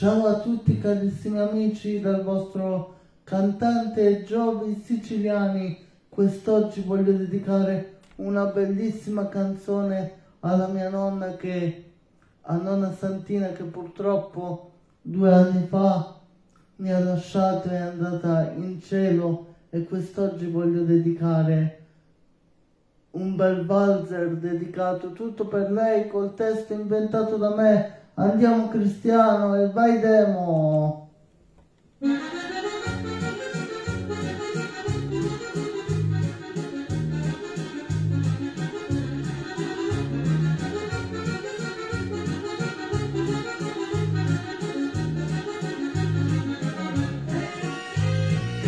Ciao a tutti carissimi amici dal vostro cantante Giovi Siciliani. Quest'oggi voglio dedicare una bellissima canzone alla mia nonna a nonna Santina, che purtroppo 2 anni fa mi ha lasciato e è andata in cielo, e quest'oggi voglio dedicare un bel valzer dedicato tutto per lei col testo inventato da me. Andiamo Cristiano e vai Demo!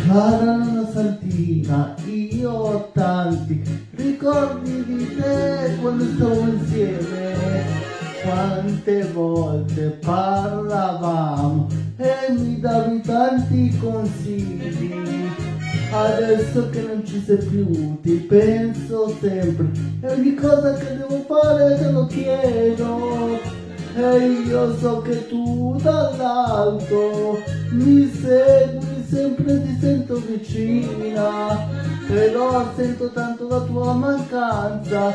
Cara nonna Santina, io ho tanti ricordi di te quando stavo insieme. Quante volte parlavamo e mi davi tanti consigli. Adesso che non ci sei più ti penso sempre e ogni cosa che devo fare te lo chiedo. E io so che tu dall'alto mi segui, sempre ti sento vicina, però sento tanto la tua mancanza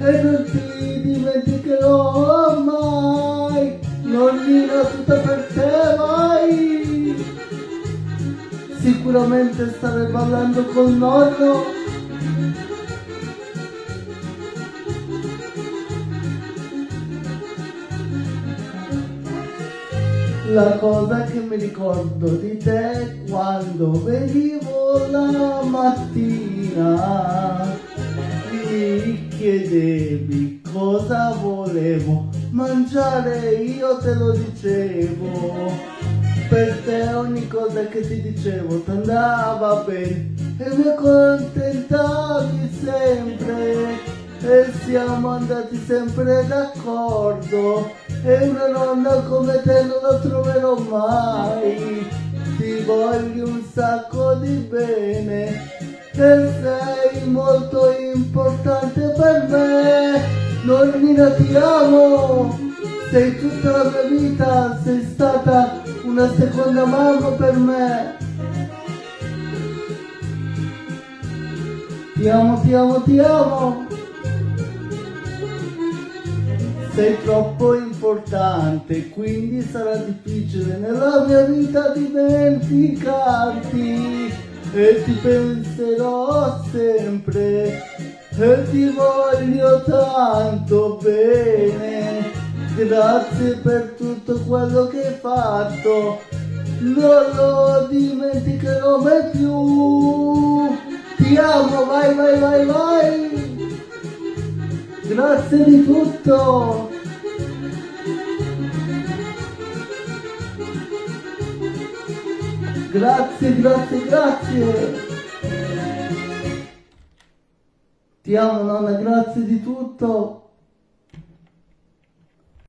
e non ti dimenticherò mai. Nonnina, tutta per te vai. Sicuramente starei ballando col nonno. La cosa che mi ricordo di te quando venivo la mattina, mi chiedevi cosa volevo mangiare, io te lo dicevo. Per te ogni cosa che ti dicevo ti andava bene e mi accontentavi sempre. E siamo andati sempre d'accordo, e una nonna come te non la troverò mai. Ti voglio un sacco di bene e sei molto importante per me. Nonnina, ti amo, sei tutta la mia vita, sei stata una seconda mamma per me. Ti amo, ti amo, ti amo. Sei troppo importante, quindi sarà difficile nella mia vita dimenticarti, e ti penserò sempre e ti voglio tanto bene. Grazie per tutto quello che hai fatto, non lo dimenticherò mai più. Ti amo, vai, vai, vai, vai. Grazie di tutto! Grazie, grazie, grazie! Ti amo nonna, grazie di tutto!